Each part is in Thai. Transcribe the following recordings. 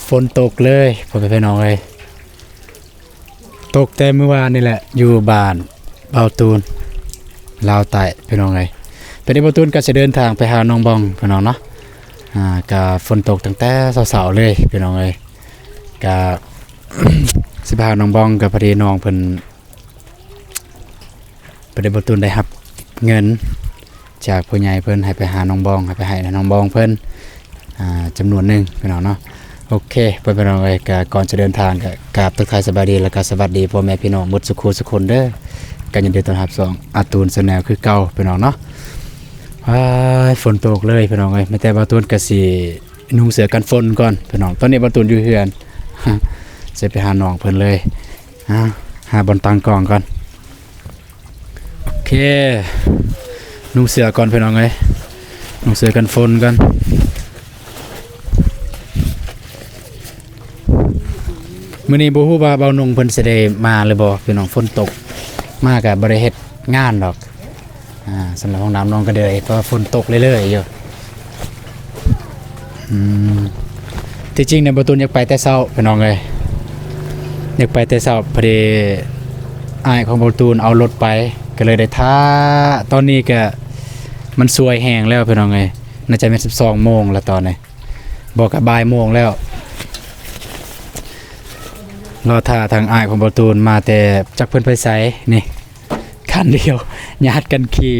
ฝนตกเลยพ่อแม่พี่น้องเอ้ยตกแต่เมื่อวานนี่แหละอยู่บ้านเบาตูนลาวใต้พี่น้องเอ้ยตอนนี้เบาตูนก็จะเดินทางไปหาน้องบองพี่น้องเนาะก็ฝนตกตั้งแต่เช้าๆเลยพี่น้องเอ้ยก็ สิพาน้องบองกับพอดีน้องเพิ่นบ่ได้เบาตูนได้รับเงินจากผู้ใหญ่เพิ่นให้ไปหาน้องบองให้ไปให้น้องบองเพิ่นจำนวนหนึ่งพี่น้องเนาะโอเคไปพี่น้องเลยก่อนจะเดินทางก็กราบทักทายสบายดีแล้วก็สวัสดีพ่อแม่พี่น้องหมดสุขสุขคนเด้อกันยินดีต้อนรับสองอาตูนแนลคือเก่าพี่น้องเนาะฝนตกเลยพี่น้องเลยไม่แต่บาตูนก็สินุ่งเสื้อกันฝนก่อนพี่น้องตอนนี้บาตูนอยู่เฮือนจะไปหาน้องเพิ่นเลยหาบอลตังกองก่อนโอเคนุ่งเสื้อก่อนพี่น้องเลยนุ่งเสื้อกันฝนก่อนมื้อนี้บ่ฮู้ว่าเบานุ่งเพิ่นสิได้มาหรือบ่พี่น้องฝนตกมาก็บ่ได้เฮ็ดงานดอกสำหรับห้องน้ำน้องก็เด้อเพราะฝนตกเรื่อยๆอยู่ที่จริงเนี่ยบ่ตูนอยากไปแต่เช้าพี่น้องเอ้ยอยากไปแต่เช้าพอดีอ้ายของบ่ตูนเอารถไปก็เลยได้ท่าตอนนี้ก็มันสวยแห้งแล้วพี่น้องเอ้ยน่าจะเป็น12 โมงแล้วตอนนี้บอกก็บ่ายโมงแล้วรอท่าทางอ้ายของบอตูนมาแต่จักเพิ่นไปไสนี่คันเดียวญาติกันขี่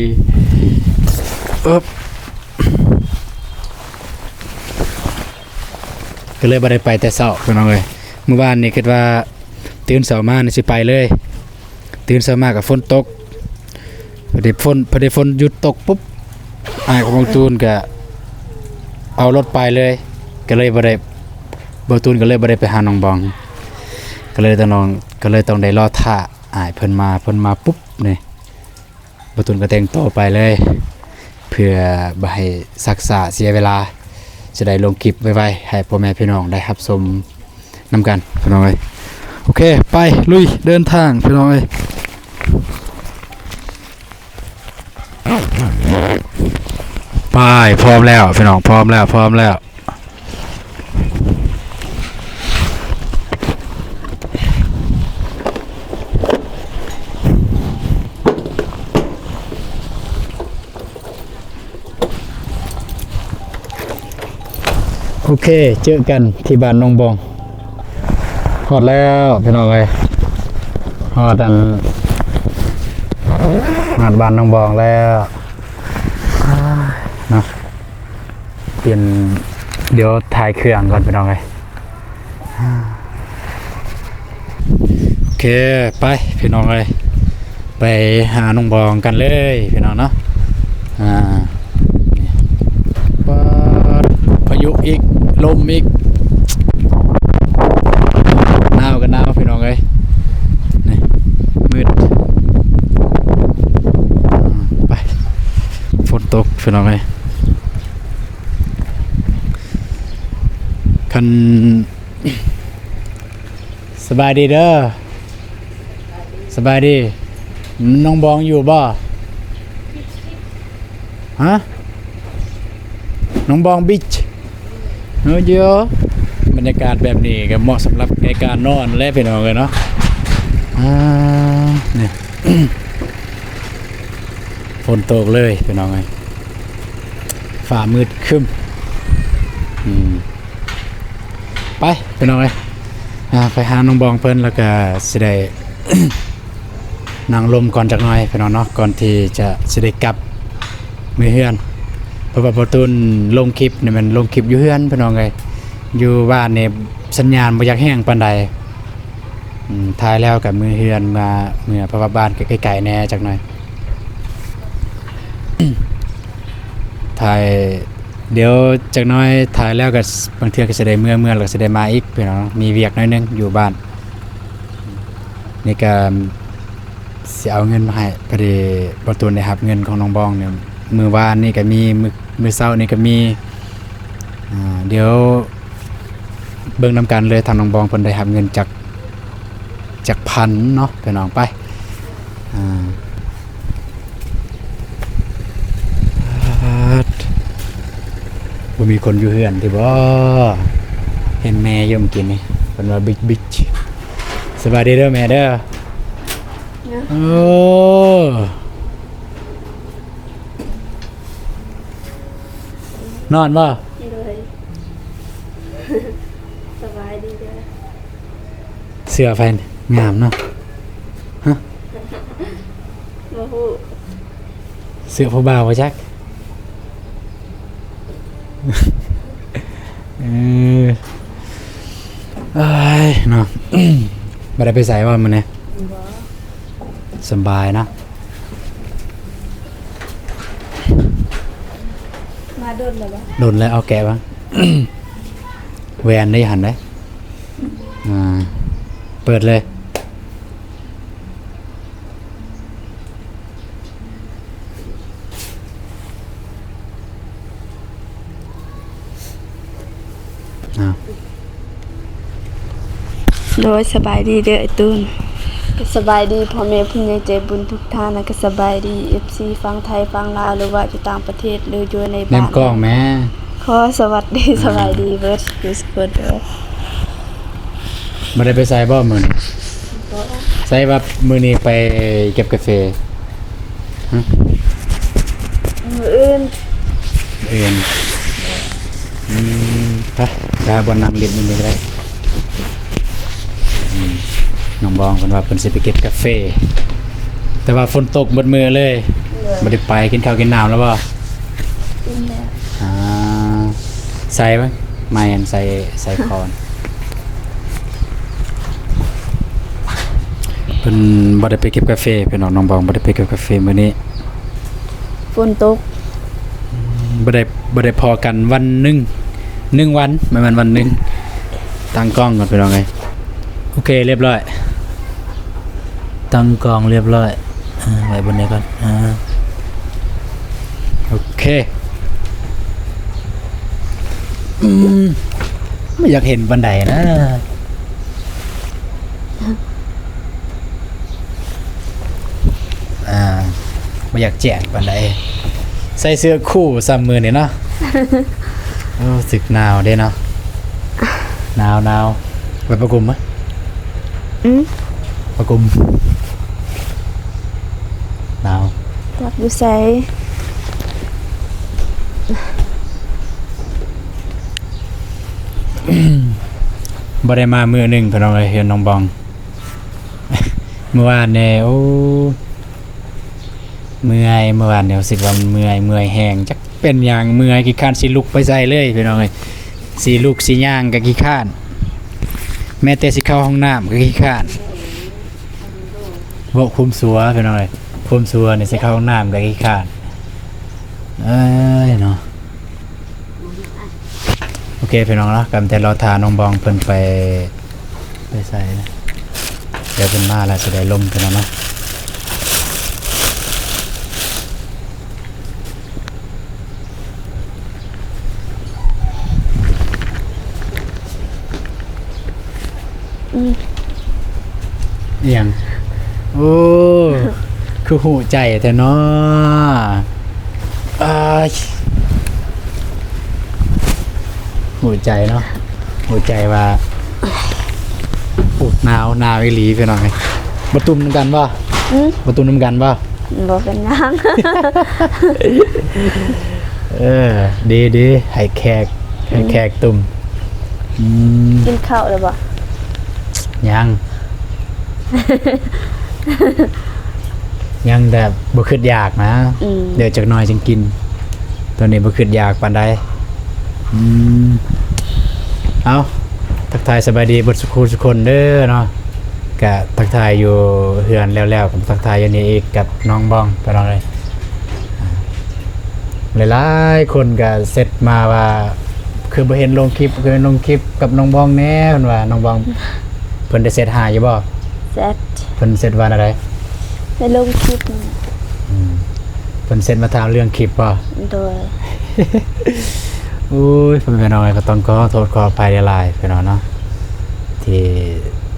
ก็เลยบ่ได้ไปแต่เช้าพี่น้องเอ้ยเมื่อวานนี่คิดว่าตื่นเช้ามานี่สิไปเลยตื่นเช้ามาก็ฝนตกพอดีฝนหยุดตกปุ๊บอ้ายของบอตูนก็เอารถไปเลยก็เลยบอตูนก็เลยบ่ได้ไปหาน้องบองก็เลยต้องได้รอท่าเพิ่นมาปุ๊บนี่บ่ตุนก็แต่งโตไปเลยเพื่อบ่ให้ซักษาเสียเวลาจะได้ลงคลิปไวๆให้พ่อแม่พี่น้องได้รับชมนำกันพี่น้องเอ้ยโอเคไปลุยเดินทางพี่น้องเอ้ยไปพร้อมแล้วพี่น้องพร้อมแล้วโอเคเจอกันที่บ้านน้องบองฮอดแล้วพี่น้องเอ้ยฮอดบ้านน้องบองแล้วเนาะเปลี่ยนเดี๋ยวถ่ายเครื่องก่อนพี่น้องเอ้ยโอเคไปพี่น้องเอ้ยไปหาน้องบองกันเลยพี่น้องเนาะพายุอีกลมอีกหนาวกันหนาวพี่น้องเอ้ยนี่มืดไปฝนตกพี่น้องเอ้ยคันสบายดีเด้อสบายดีน้องบองอยู่บ่ฮะน้องบองบิชเยอะบรรยากาศแบบนี้ก็เหมาะสำหรับในการนอนและพี่น้องเลยเนาะเนี่ย ฝนตกเลยพี่น้องเลยฝ่ามืดครึ้มไปพี่น้องเลยไปหาน้องบองเพิ่นแล้วก็สิได้ นั่งลมก่อนจักหน่อยพี่น้องเนาะก่อนที่จะสิได้กลับมือเฮือนเพราะว่าประตูนลงคลิปเนี่ยมันลงคลิปอยู่เฮือนพี่น้องเลยอยู่บ้านเนี่ยสัญญาณบ่อยากแห้งปานใดถ่ายแล้วกับมือเฮือนมาเมื่อเพราะว่าบ้านใกล้ๆแน่จักหน่อย ถ่ายเดี๋ยวจักหน่อยถ่ายแล้วก็บางเทื่อก็สิได้เมื่อแล้วก็สิได้มาอีกพี่น้องมีเวียกน้อยนึงอยู่บ้านนี่ก็สิเอาเงินมาให้พอดีประตูนได้รับเงินของน้องบองเนี่ยมือวานนี่ก็มีมือเช้านี่ก็มีเดี๋ยวเบิ่งนำกันเลยทางน้องบองเพิ่นได้รับเงินจากพันเนาะพี่น้องไปบ่มีคนอยู่เฮือนที่บ่เห็นแม่ อยู่เมื่อกี้นี่เพิ่นว่าบิ๊กสบายดีเด้อแม่เด้อโอ้นอนบ่ เลยสบายดีเด้อ เสื้อแฟนงามเนาะ มาฮู้ เสื้อผู้บ่าวบ่จักเออเอ้ยเนาะ บ่ได้ไปใส่ว่ามันเนี่ย บ่ สบายนะ มาโดนแล้วบ่ โดนแล้วเอาแกะบ้าง แวนได้หันได้เปิดเลยอ้าว โดยสบายดีเด้อไอ้ตูนก็สบายดีพ่อแม่ผู้ใหญ่ใจบุญทุกท่านนะก็สบายดี FC ฟังไทยฟังลาวหรือว่าอยู่ต่างประเทศหรืออยู่ใน เล่ บ้าม น กล้องแม่ ขอสวัสดีสบายดีเบิร์ดยูสเบิร์ดเด้อ บ่ได้ไปใส่บ่มื้อนี้ใส่ว่ามื้อนี้ไปเก็บกาแฟ มื้ออื่น เอ็นไปดาบนนำเล่นนี่ก็ได้น้องบองเพิ่นว่าเพิ่นสิไปเก็บกาแฟแต่ว่าฝนตกหมดมือเลยบ่ได้ไปกินข้าวกินน้ำแล้วบ่ กินแล้ว อ่าใส่ไหมไม่อันใส่คอนเป็นบ่ได้ไปเก็บกาแฟเป็นน้องบองบ่ได้ไปเก็บกาแฟมื้อนี้ ฝนตก บ่ได้พอกันวันหนึ่งวันไม่แม่นวันหนึงตั้งกล้องก่อนไปลองไงโอเคเรียบร้อยตั้งกล้องเรียบร้อยไว้บนนี้ก่อนโอเคไม่อยากเห็นบันไดนะไม่อยากแจกบันไดใส่เสื้อคู่ซ้ำมือนี่เนาะ โอ้สึกหนาวเด้เนาะหนาวไปประกุมไหมประกุมหนาว จักอยู่ไส บ่ได้มามื้อหนึงพี่น้องเอ้ยเห็นน้องบอง เมื่อวานเนี่ยโอ้เมื่อยเมื่อวานเนี่ยรู้สึกว่าเมื่อยแห้งจักเป็นอย่างเมื่อยขี้ข้านสิลุกไปใส่เลยพี่น้องเอ้ยสิลุกสิย่างก็ขี้ข้าน แม้แต่สิเข้าห้องน้ำก็ขี้ข้านบ่คุมสัวพี่น้องเอ้ยคุมสัวนี่สิเข้าห้องน้ำก็ขี้ข้านเอ้ยเนาะโอเคพี่น้องเนาะกำแต่รอทาน้องบองเพิ่นไปใส่นะเดี๋ยวเพิ่นมาแล้วสิได้ลมพี่น้องเนาะเอียงโอ้คือหูใจแต่เนาะอ้ายหูใจเนาะหูใจว่าโอ้หนาวอีหลีพี่น้องเอ้ยบ่ตุ่มนำกันบ่บ่ตุ่มนำกันบ่ บ่เป็นหยัง ดีให้แขกตุ่ม กินข้าวแล้วบ่ ยัง ยังแต่บ่คิดอยากนะเดี๋ยวจักหน่อยจึงกินตอนนี้บ่คิดอยากปานใดเอาทักทายสบายดีเบิดสุขทุกคนเด้อเนาะก็ทักทายอยู่เฮือนแล้วๆกับทักทายอยู่นี่อีกกับน้องบองไปลองเลยหลายๆคนก็เสร็จมาว่าคือบ่เห็นลงคลิปคือลงคลิปกับน้องบองแน่เพิ่นว่าน้องบองเพิ่นได้เสร็จหาอยู่บ่ แซ่บ เพิ่นเสร็จวันอะไร ไปลงคลิปนี่ เพิ่นเสร็จมาถามเรื่องคลิปบ่ โดย อุ้ยเพิ่นไปน้อยก็ต้องขอโทษขออภัยหลายๆไปเนาะที่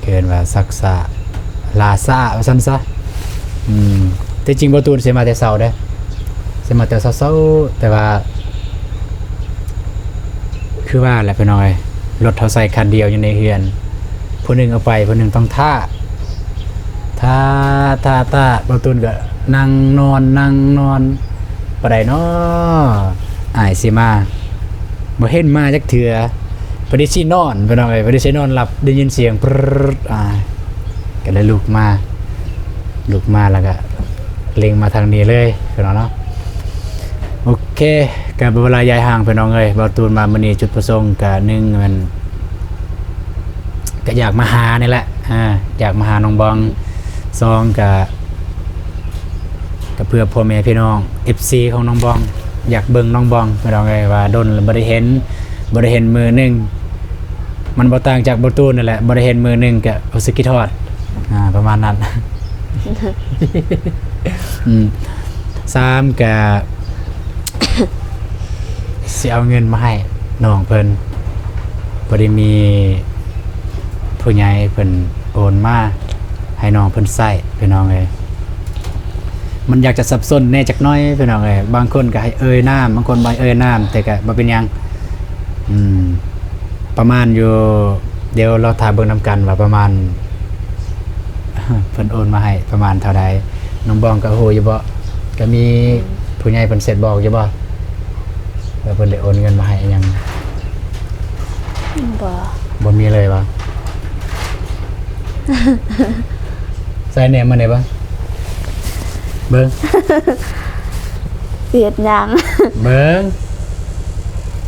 เกินว่าซักษะลาซาว่าซั่นซะที่จริงบ่ตูนสิมาแต่เช้าเด้สิมาแต่เช้าๆแต่ว่าคือว่าแหละไปหน่อย รถเท่าใส่คันเดียวอยู่ในเฮือนผู้หนึงเอาไปผู้หนึงต้องท่าบ่ตูนก็นั่งนอนบ่ได้เนาะอ้ายสิมาบ่เห็นมาจักเทื่อพอดีสินอนพี่น้องเอ้ยพอดีสินอนหลับได้ยินเสียงปรึ๊ดก็เลยลุกมาแล้วก็เล็งมาทางนี้เลยพี่น้องเนาะโอเคการเวลายายห่างพี่น้องเอ้ยบ่ตูนมามื้อนี้จุดประสงค์ก็1มันก็อยากมาหานี่แหละอยากมาหาน้องบอง2ก็เพื่อพ่อแม่พี่น้อง FC ของน้องบองอยากเบิ่งน้องบองพี่น้องเอ้ยว่าดนบ่ได้เห็นมือหนึงมันบ่ต่างจากบ่ตูนนั่นแหละบ่ได้เห็นมือหนึงก็รู้สึกคิดฮอดประมาณนั้น 3ก็สิเอาเงินมาให้น้องเพิ่นบ่ได้มีผู้ใหญ่เพิ่นโอนมาให้น้องเพิ่นใช้พี่น้องเอ้ยมันอยากจะสับสนแน่จักหน่อยพี่น้องเอ้ยบางคนก็ให้เอ่ยน้ำบางคนบ่เอ่ยน้ำแต่ก็บ่เป็นหยังประมาณอยู่เดี๋ยวเราถ่ายเบิ่งนำกันว่าประมาณ เพิ่นโอนมาให้ประมาณเท่าใดน้องบองก็โหอยู่บ่ก็มีผู้ใหญ่เพิ่นเสร็จบอกอยู่บ่แล้วเพิ่นได้โอนเงินมาให้อิหยังบ่มีเลยบ่ ใส่แหนมมาได้บ่เบิ่ง เสียดหยัง เบิ่ง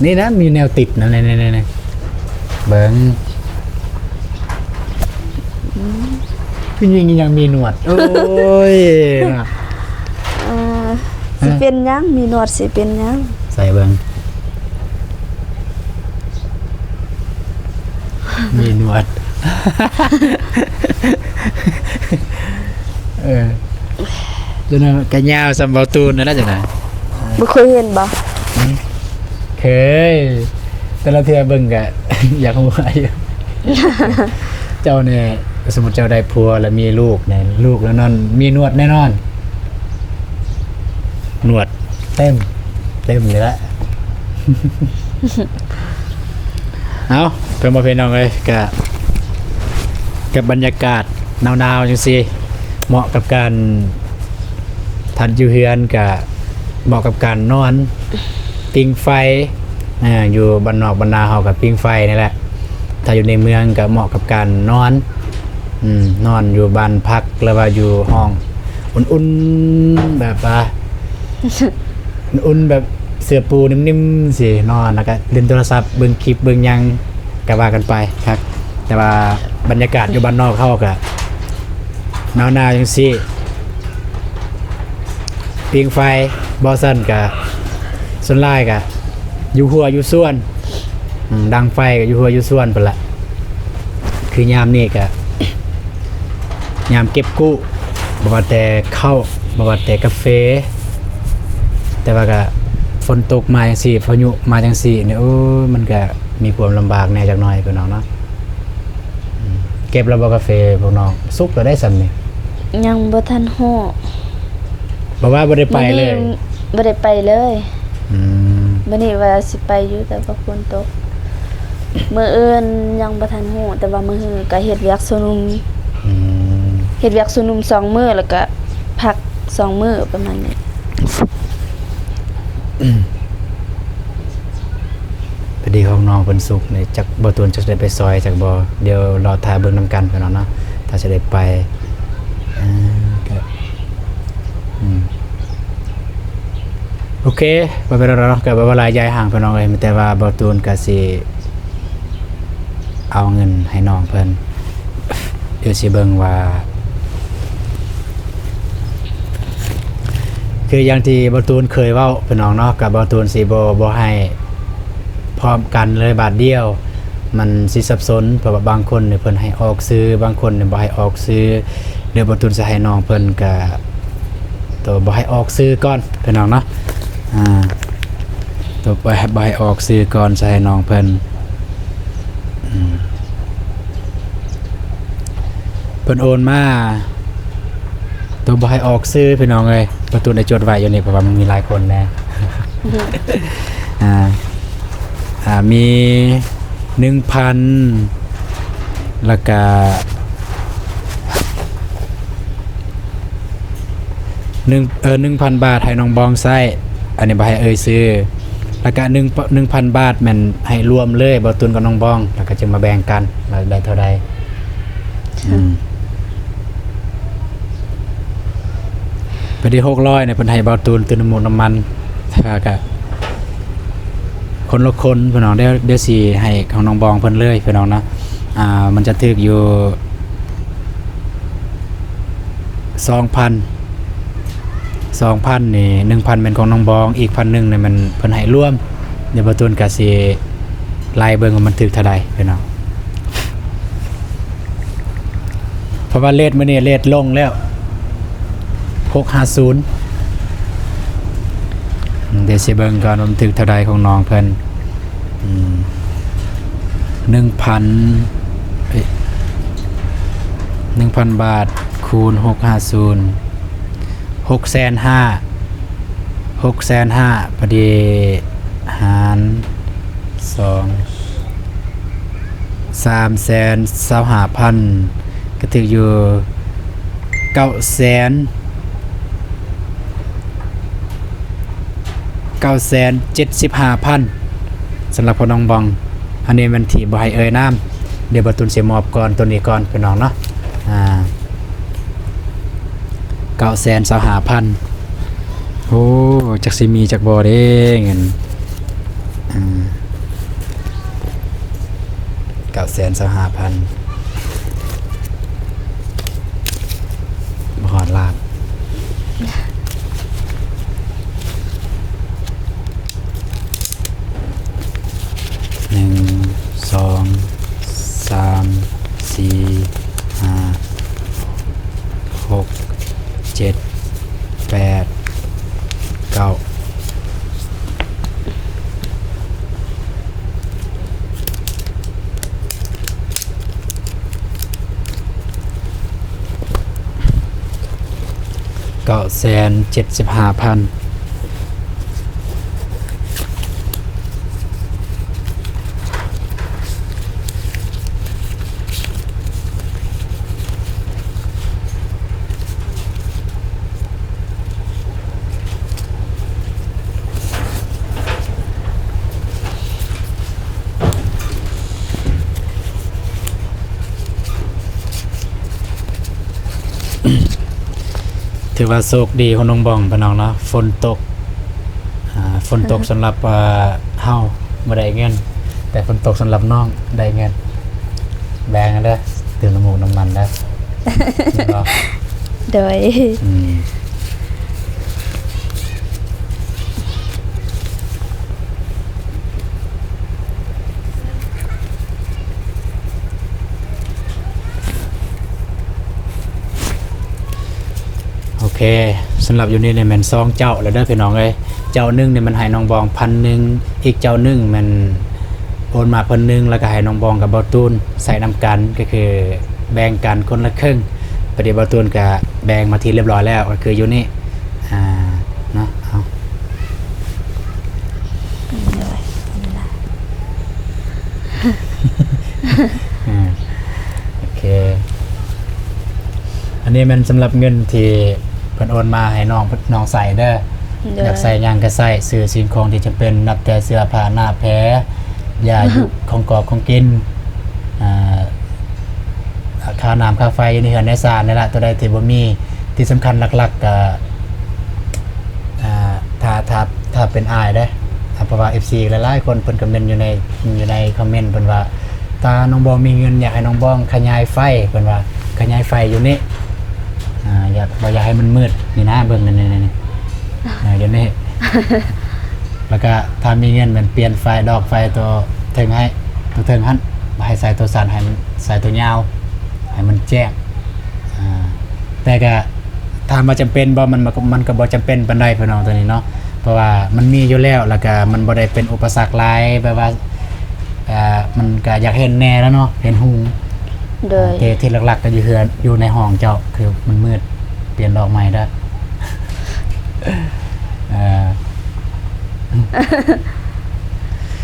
นี่นะมีแนวติดนะนี่ๆเบิ่งผู้หญิงยังมีหนวดโอ้ยน่ะ สิเป็นหยังมีหนวดสิเป็นหยัง ใส่เบิ่งมีหนวดจังนั้นก็ยาวสำเบาตูนนั่นแหละจังได๋ บ่เคยเห็นบ่ เคยแต่ละเทื่อเบิ่งก็ อยากรู้ว่าอยู่ เจ้าเนี่ยสมมุติเจ้าได้ผัวแล้วมีลูกเนี่ยลูกแล้วนั่นมีหนวดแน่นอนหนวดเต็มเลยละ เอาเพิ่นบ่เป็นน้องเอ้ยกับบรรยากาศหนาวๆจังซี่เหมาะกับการทัดอยู่เฮือนก็เหมาะกับการนอนปิงไฟอยู่บ้านนอกบ้านนาเฮากับปิงไฟนี่แหละถ้าอยู่ในเมืองก็เหมาะกับการนอนนอนอยู่บ้านพักหรือว่าอยู่ห้องอุ่นๆแบบว่า อุ่นๆแบบเสื้อปูนิ่มๆสินอนแล้วก็เล่นโทรศัพท์เบิ่งคลิปเบิ่งหยังก็ว่ากันไปครับแต่ว่าบรรยากาศอยู่บ้านนอกเฮาก็หนาวๆจังซี่ปิงไฟบ่ซั่นก็ส่วนหลายก็อยู่หัวอยู่ส่วนดังไฟก็อยู่หัวอยู่ส่วนพุ่นละคือยามนี้ก็ ยามเก็บกู้บ่ว่าแต่ข้าวบ่ว่าแต่กาแฟแต่ว่าก็ฝนตกมาจังซี่พายุมาจังซี่เนี่ยโอ้มันก็มีความลำบากแน่จักหน่อยพี่น้องเนาะเก็บแล้วบ่กาแฟพวกน้องสุกแล้วได้ซำนี่ ยังบ่ทันฮู้ บ่ว่าบ่ได้ไปเลย บ่ได้ไปเลย อืม มื้อนี้ว่าสิไปอยู่แต่ว่าฝนตกมื้ออื่นยังบ่ทันฮู้แต่ว่ามื้อฮื้อก็เฮ็ดเวียกซุนุม เฮ็ดเวียกซุนุม2มื้อแล้วก็พัก2มื้อประมาณนี้ พอดีของน้องเพิ่นสุกนี่จักบ่ตูนจักได้ไปซอยจักบ่เดี๋ยวรอถ่ายเบิ่งนํกันพี่น้องเนาะถ้าจะได้ไปก็โอเคบ่เป็นไรเนาะก็บ่ว่าหลายยายห่างพี่น้องเอ้ยแต่ว่าบ่ตูนก็สิเอาเงินให้น้องเพิ่นเดี๋ยวสิเบิ่งว่าคืออย่างที่บ่ตูนเคยเว้าพี่น้องเนาะกับบ่ตูนสิบ่ให้พร้อมกันเลยบาทเดียวมันสิสับสนเพราะว่าบางคนเนี่ยเพิ่นให้ออกซื้อบางคนเนี่ยบ่ให้ออกซื้อเดี๋ยวบ่ตูนสิให้น้องเพิ่นก็ตัวบ่ให้ออกซื้อก่อนพี่น้องเนาะตัวบ่ให้ออกซื้อก่อนสิให้น้องเพิ่นเพิ่นโอนมาตัวบ่ให้ออกซื้อพี่น้องเอ้ยประตูได้จดไว้อยู่นี่เพราะว่ามันมีหลายคนแน่ มี 1,000แล้วก็1,000 บาทให้น้องบองใช้อันนี้บ่ให้ซื้อแล้วก็1,000 บาทแม่นให้รวมเลยบ่ตุนกับน้องบองแล้วก็จึงมาแบ่งกันว่าได้เท่าใดไปที่600เนี่ยเพิ่นให้บ่ตุนตุนน้ำมันแล้วก็คนละคนพี่น้องเดี๋ยวสิให้ของน้องบองเพิ่นเลยพี่น้องนะมันจะถึกอยู่ 2,000 นี่ 1,000 เป็นของน้องบองอีก 1,000 นี่มันเพิ่นให้รวมเดี๋ยวบ่ตุนก็สิไล่เบิ่งว่ามันถึกเท่าใดพี่น้องเพราะว่าเลทมื้อนี้เลทลงแล้ว650เดี๋ยวสิเบิ่งก่อนว่ามันถึกเท่าใดของน้องเพิ่น1,000 บาทคูณ650 650,000พอดีหาร325,000ก็ถึงอยู่975,000สำหรับพ่อน้องบองอันนี้มันที่บ่ให้น้ำเดี๋ยวบ่ตุนสิมอบก่อนตัวนี้ก่อนพี่น้องเนาะ925,000โอ้จักสิมีจักบ่เด้เงิน925,000บ่ฮอดล้าน1 2 3 4 5 6 7 8 9975,000ถือว่าโชคดีของน้องบองพี่น้องเนาะฝนตกสำหรับเฮาบ่ได้เงินแต่ฝนตกสำหรับน้องได้เงินแบ่งกันเด้อตื่นน้ำมูกน้ำมันเด้อ โดย โอเคสำหรับอยู่นี่เนี่ยมัน2เจ้าแล้วเด้อพี่น้องเอ้ยเจ้านึงเนี่ยมันให้น้องบอง 1,000 อีกเจ้านึงมันโอนมา1,000แล้วก็ให้น้องบองกับบ่ตูนใส่นำกันก็คือแบ่งกันคนละครึ่งประเดี๋ยวบ่ตูนก็แบ่งมาทีเรียบร้อยแล้วก็คืออยู่นี่เนาะเอา โอเคอันนี้มันสำหรับเงินที่เพิ่นโอนมาให้น้องใส่เด้ออยากใส่หยังก็ใส่ซื้อสิ่งของที่จำเป็นนับแต่เสื้อผ้าหน้าแผลยาหยุของกอบของกินค่าน้ำค่าไฟอยู่ในเฮือนในศาลนี่ล่ะตัวใดที่บ่มีที่สำคัญหลักๆก็ถ้าเป็นอ้ายเด้อเพราะว่า FC หลายๆคนเพิ่นคอมเมนต์อยู่ในคอมเมนต์เพิ่นว่าตาน้องบองมีเงินอยากให้น้องบองขยายไฟเพิ่นว่าขยายไฟอยู่นี่อยากให้มันมืดนี่นะเบิ่งนี่เดี๋ยวนี้ แล้วก็ถ้ามีเงินมันเปลี่ยนไฟดอกไฟตัวเทิงให้ตัวเทิงหั่นให้ใส่ตัวสั้นให้มันใส่ตัวยาวให้มันแจ้งแต่ก็ถ้ามาจำเป็นบ่มันก็บ่จำเป็นปานใดพี่น้องตัวนี้เนาะเพราะว่ามันมีอยู่แล้วแล้วก็มันบ่ได้เป็นอุปสรรคหลายแบบว่ามันก็อยากเห็นแน่แล้วเนาะเห็นหุงโดยที่หลักๆก็อยู่ในห้องเจ้าคือมันมืดเปลี่ยนดอกใหม่ได้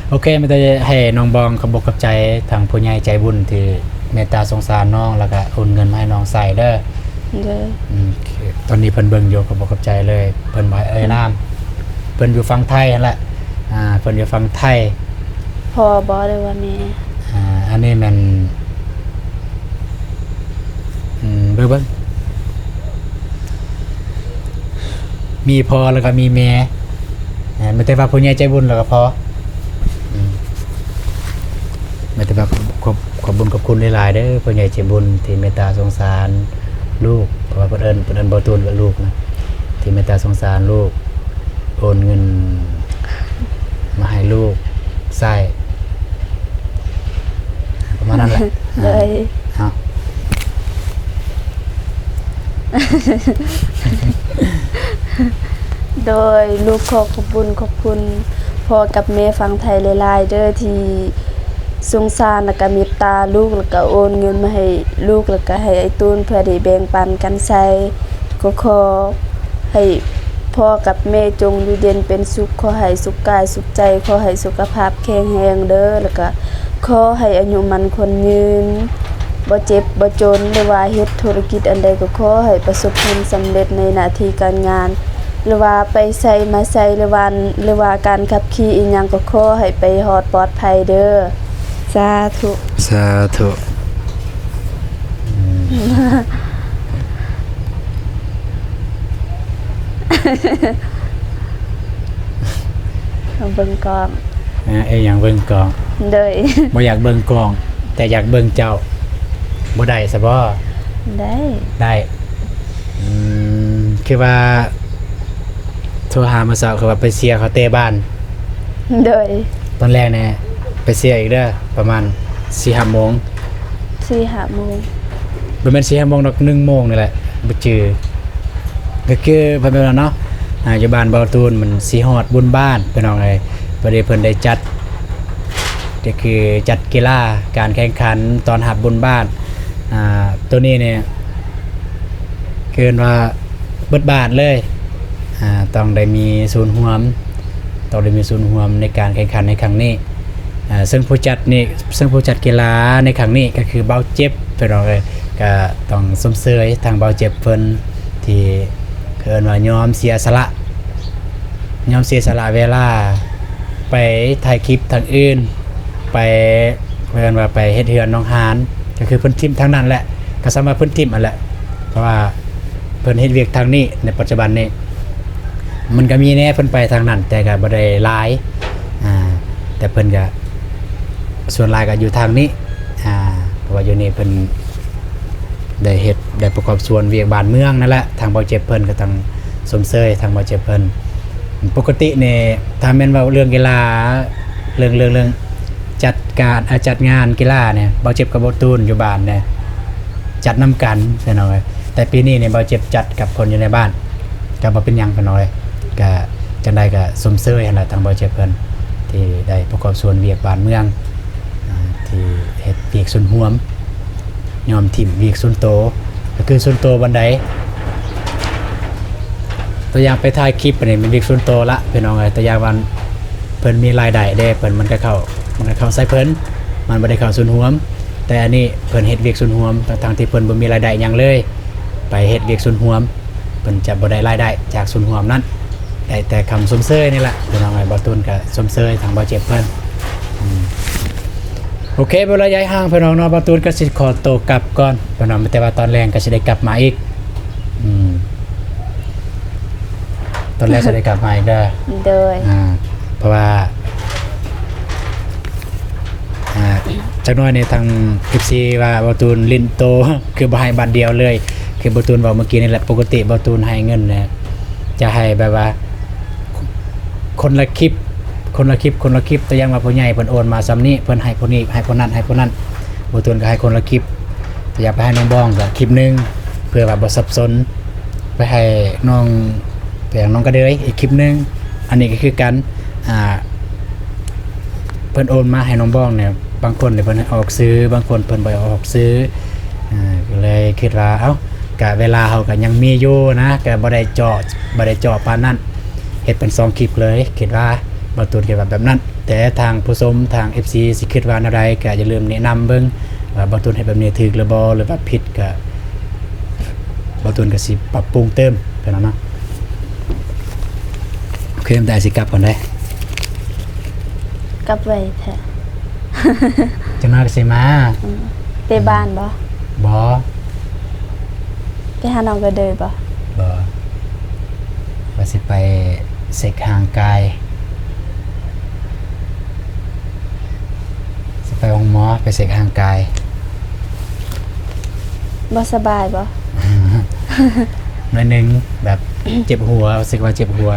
โ โอเคมันจะให้น้องบองขบอกกับใจทางผู้ใหญ่ใจบุญที่เมตตาสงสารน้องแล้วก็โอนเงินมาให้น้องใส่เด้อ เด้อ โอเคตอนนี้เพิ่นเบิ่งอยู่ขบอกกับใจเลยเพิ่นบ่ให้เอ่ยนามเพิ่นอยู่ฝั่งไทยนั่นแหละเพิ่นอยู่ฝั่งไทย พอบ่ได้ว่าแม่ อันนี้มันเบิ่งมีพอแล้วก็มีแม่ไม่แต่ว่าผู้ใหญ่ใจบุญแล้วก็พอไม่แต่ว่าขอบบุญขอบคุณหลายๆเด้อผู้ใหญ่ใจบุญที่เมตตาสงสารลูกเพราะว่าเพิ่นเอิ้นบ่ตูนกับลูกนะที่เมตตาสงสารลูกโอนเงินมาให้ลูกใช้ประมาณนั้นแหละ เลย เอา โดยลูกขอขอบคุณพ่อกับแม่ฟังไทยหลายๆเด้อที่สงสารแล้วก็เมตตาลูกแล้วก็โอนเงินมาให้ลูกแล้วก็ให้ไอ้ตูนเพื่อได้แบ่งปันกันใช้ก็ขอให้พ่อกับแม่จงอยู่เย็นเป็นสุขขอให้สุขกายสุขใจขอให้สุขภาพแข็งแรงเด้อแล้วก็ขอให้อายุมันคนยืนบ่เจ็บบ่จนหรือว่าเฮ็ดธุรกิจอันใดก็ขอให้ประสบผลสำเร็จในหน้าที่การงานหรือว่าไปใส่มาใส่หรือว่าการขับขี่อีหยังก็ขอให้ไปฮอดปลอดภัยเด้อสาธุ สาธุเบิ่งกล้อง อย่างเบิ่งกอง เด้อ บ่อยากเบิ่งกอง แต่อยากเบิ่งเจ้าบ่ได้ซะบ่ ได้ ได้คือว่าโทรหามาสาวคือว่าไปเสียเขาเตะบ้าน เด้อ ตอนแรกเนี่ยไปเสียอีกเด้อประมาณ 4-5 โมง 4-5 โมง บ่แม่น 4-5 โมงดอก 1 โมงนี่แหละบ่จือก็คือเพิ่นเป็นว่าเนาะอยู่บ้านเบาตูนมันสิฮอดบุญบ้านพี่น้องเอ้ยพอดีเพิ่นได้จัดก็คือจัดกีฬาการแข่งขันตอนหับบุญบ้านตัวนี้เนี่ยเกินว่าเบิดบาทเลยต้องได้มีศูนย์รวมในการแข่งขันในครั้งนี้ซึ่งผู้จัดกีฬาในครั้งนี้ก็คือเบาเจ็บพี่น้องเอ้ยก็ต้องสมเสยทางเบาเจ็บเพิ่นที่เกินว่ายอมเสียสละเวลาไปถ่ายคลิปทางอื่นไปเพิ่นว่าไปเฮ็ดเฮือนน้องหานก็คือเพิ่นทีมทางนั้นแหละก็สามารถเพิ่นทีมอันแหละเพราะว่าเพิ่นเฮ็ดเวียกทางนี้ในปัจจุบันนี้มันก็มีแน่เพิ่นไปทางนั้นแต่ก็บ่ได้หลายแต่เพิ่นก็ส่วนหลายก็อยู่ทางนี้เพราะว่าอยู่นี่เพิ่นได้เฮ็ดได้ประกอบส่วนเวียกบ้านเมืองนั่นแหละทางบ่เจ็บเพิ่นก็ต้องสมเสยทางบ่เจ็บเพิ่นปกตินี่ถ้าแม่นว่าเรื่องกีฬาเรื่องจัดงานกีฬาเนี่ยบ่เจ็บกับบ่ตูนอยู่บ้านเนี่ยจัดนำกันซะหน่อยแต่ปีนี้เนี่ยบ่เจ็บจัดกับคนอยู่ในบ้านก็บ่เป็นหยังปานน้อยก็จังได๋ก็สมเสยหั่นล่ะทางบ่เจ็บเพิ่นที่ได้ประกอบส่วนเวียกบ้านเมืองที่เฮ็ดเวียกส่วนรวมยอมทิ่มเวียกส่วนโตก็คือส่วนโตบันไดตัวอย่างไปถ่ายคลิปอันนี้มันเวียกส่วนโตละพี่น้องเอ้ยตัวอย่างวันเพิ่นมีรายได้เด้เพิ่นมันก็เข้าใส่เพิ่นมันบ่ได้เข้าส่วนรวมแต่อันนี้เพิ่นเฮ็ดเวียกส่วนรวมทั้งที่เพิ่นบ่มีรายได้หยังเลยไปเฮ็ดเวียกส่วนรวมเพิ่นจะบ่ได้รายได้จากส่วนรวมนั้นได้แต่คำสมเสยนี่แหละพี่น้องเอ้ยบ่ตูนก็สมเสยทางบ่เจ็บเพิ่นโอเคเวลาย้ายห้างพี่น้องเนาะบ่ตูนก็สิขอตัวกลับก่อนพี่น้องแต่ว่าตอนแรงก็สิได้กลับมาอีกตอนแรกจะได้กลับมาอีกเด้อ เด้อ เพราะว่าจักหน้อยในทาง FC ว่าบอตูนลินโต คือบ่ให้บัตรเดียวเลยคือบอตูนบอกเมื่อกี้นี่แหละปกติบอตูนให้เงินเนี่ยจะให้แบบว่าคนละคลิปแต่ยังว่าผู้ใหญ่เพิ่นโอนมาซ้ำนี้เพิ่นให้ผู้นี้ให้ผู้นั้นบอตูนก็ให้คนละคลิปแต่อยากไปให้น้องบ้องก็คลิปนึงเพื่อว่าบ่สับสนไปให้น้องแต่อย่างน้องกระเดยอีกคลิปนึงอันนี้ก็คือกันเพิ่นโอนมาให้น้องบ้องเนี่ยบางคนเนี่ยเพิ่นออกซื้อบางคนเพิ่นบ่ออกซื้อก็เลยคิดว่าเอ้ากะเวลาเฮาก็ยังมีอยู่นะก็บ่ได้เจาะปานนั้นเฮ็ดเป็น2คลิปเลยคิดว่าบ่ตูนคิดว่าแบบนั้นแต่ แต่ทางผู้ชมทาง FC สิคิดว่าแนวใดก็อย่าลืมแนะนำเบิ่งว่าบ่ตูนเฮ็ดแบบนี้ถูกหรือบ่หรือว่าผิดก็บ่ตูนก็สิปรับปรุงเติมไปเนาะโอเคได้สิกลับก่อนได้ กลับไว้แท้ จังมาก็สิมา ไปบ้านบ่ บ่ ไปหาน้องก็เด้อบ่ บ่ว่าสิไปเช็คห่างกายสิไปห้องหมอไปเช็คห่างกาย บ่สบายบ่ หน่อยหนึงแบบ เจ็บหัวรู้สึกว่าเจ็บหัว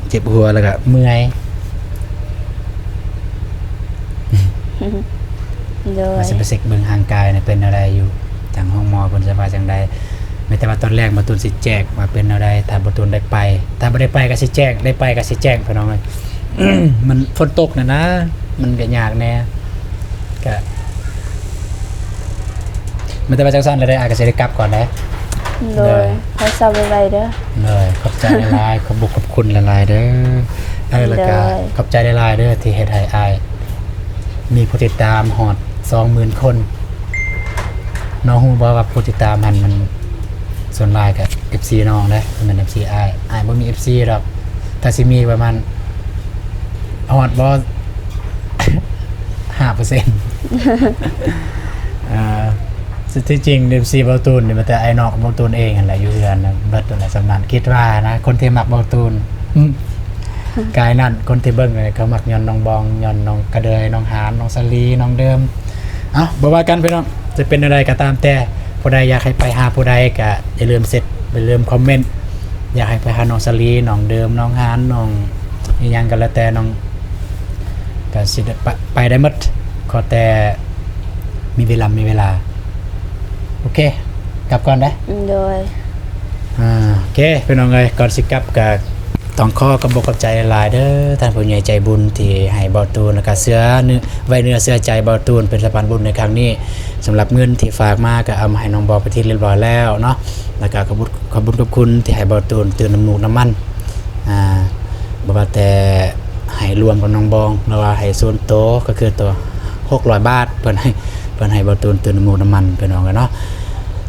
เจ็บหัวแล้วก็เมื่อย โดย ว่าสิไปเช็คเบิ่งห่างกายเนี่ยเป็นอะไรอยู่ทางห้องหมอเพิ่นจะว่าจังไดแม้แต่ว่าตอนแรกบ่ตูนสิแจ้งว่าเป็นอะไรถ้าบ่ตูนได้ไปถ้าบ่ได้ไปก็สิแจ้งได้ไปก็สิแจ้งพี่น้องเอ้ย มันฝนตกนะมันก็ยากแน่ก็มันแต่ว่าจังซั่นแล้วได้อาจก็สิได้กลับก่อนได้ โดยขอสบายๆเด้อ เลยขอบใจหลายๆขอบบุกขอบคุณหลายๆเด้อแล้วก็ ได้ ขอบใจหลายๆเด้อที่เฮ็ดให้อายมีผู้ติดตามฮอด 20,000 คนน้องฮู้บ่ว่าผู้ติดตามมันส่วนหลายก็ FC น้องเด้อมัน FC อายบ่มี FC ดอกถ้าสิมีประมาณฮอดบ่ 5% ที่จริง FC เบาตูนนี่มันแต่ไอ้นอกเบาตูนเองนั่นแหละอยู่เรือนนะเบิดนั่นแหละสำนันคิดว่านะคนที่มักเบาตูนกายนั่นคนที่เบิ่งเลยเขามักย้อนน้องบองย้อนน้องกระเดยน้องหานน้องสลีน้องเดิมเอ้าบ่ว่ากันพี่น้องจะเป็นอะไรก็ตามแต่ผู้ใดอยากให้ไปหาผู้ใดก็อย่าลืมอย่าลืมคอมเมนต์อยากให้ไปหาน้องสลีน้องเดิมน้องหานน้องอีหยังก็แล้วแต่น้องก็สิได้ไปได้หมดขอแต่มีเวลาโอเคกลับก่อนได้ โดย โอเคพี่น้องเอ้ยก่อนสิกลับก็ต้องขอกำบอกกับใจหลายเด้อท่านผู้ใหญ่ใจบุญที่ให้เบาตูนแล้วก็เสื้อเนื้อไว้เนื้อเสื้อใจเบาตูนเป็นสะพานบุญในครั้งนี้สำหรับเงินที่ฝากมาก็เอามาให้น้องบอไปที่เรียบร้อยแล้วเนาะแล้วก็ขอบคุณที่ให้เบาตูนตื่นน้ำมูกน้ำมันบ่ว่าแต่ให้รวมกับน้องบองแล้วว่าให้ส่วนโตวก็คือตัว600 บาทเพิ่นให้เบาตูนตื่นน้ำมูกน้ำมันพี่น้องกันเนาะ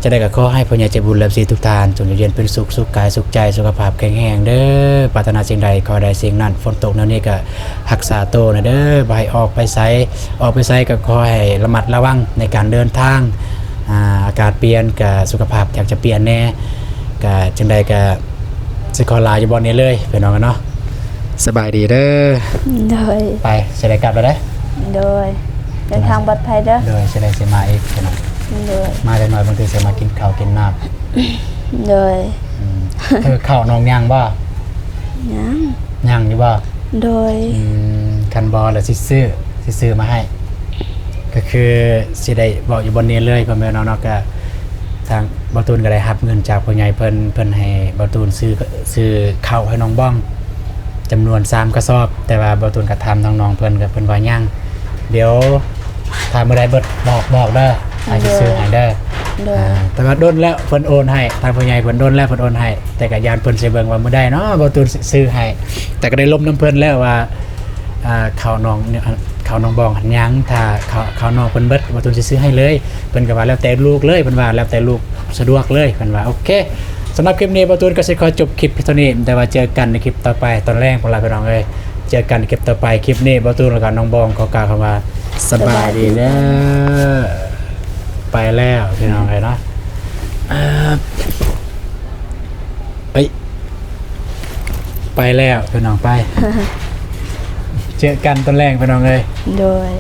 จะได้ก็ขอให้พ่อใหญ่ใจบุญและทุกท่านจงอยู่เย็นเป็นสุขกายสุขใจสุขภาพแข็งแรงเด้อปรารถนาสิ่งใดขอได้สิ่งนั้นฝนตกแนวนี้ก็รักษาโตวนะเด้อบ่ให้ออกไปไสก็ขอให้ระมัดระวังในการเดินทางอากาศเปลี่ยนก็สุขภาพอยากจะเปลี่ยนแน่ก็จังใดก็สิขอลาอยู่บ่นี้เลยพี่น้องกันเนาะสบายดีเด้อ โดย ไปสิได้กลับแล้วเด้อ โดยเดินทางปลอดภัยเด้อ โดยสิได้สิมาอีกพี่น้อง โดย มาได้หน่อยบางทีสิมากินข้าวกินน้ำ โดย คือข้าวน้องย่างบ่ ยัง ย่างอยู่บ่ โดย คันบอแล้วสิซื้อมาให้ ก็คือสิได้บอกอยู่บนนี้เลยพ่อแม่น้องเนาะก็ทางบ่ตูนก็ได้รับเงินจากพ่อใหญ่เพิ่นให้บ่ตูนซื้อข้าวให้น้องบ้องจำนวน3กระสอบ แต่ว่าบ่ตูนก็ถามน้องๆเพิ่นก็เพิ่นว่าย่างเดี๋ยวถ้ามื้อใดเบิดบอกเด้ออาจสิซื้อให้เด้อ โดย แต่ว่าโดนแล้วเพิ่นโอนให้ทางพ่อใหญ่เพิ่นโดนแล้วเพิ่นโอนให้แต่ก็ยานเพิ่นสิเบิ่งว่ามื้อใดเนาะบ่ตูนซื้อให้แต่ก็ได้ล้มน้ำเพิ่นแล้วว่าข้าวน้องเนี่ยข้าวน้องบองหันยังถ้าข้าวน้องเพิ่นเบิดบ่ตูนสิซื้อให้เลยเพิ่นก็ว่าแล้วแต่ลูกเลยเพิ่นว่าแล้วแต่ลูกสะดวกเลยเพิ่นว่าโอเคสำหรับคลิปนี้บ่ตูนก็สิขอจบคลิปเพียงเท่านี้แต่ว่าเจอกันในคลิปต่อไปตอนแรกพวกเราพี่น้องเอ้ยเจอกันในคลิปต่อไปคลิปนี้บ่ตูนแล้วก็น้องบองขอกล่าวคำว่าสบายดีเด้อไปแล้วพี่น้องเอ้ยเนาะไปแล้วพี่น้องไป เจอกันตอนแรกพี่น้องเอ้ย โดย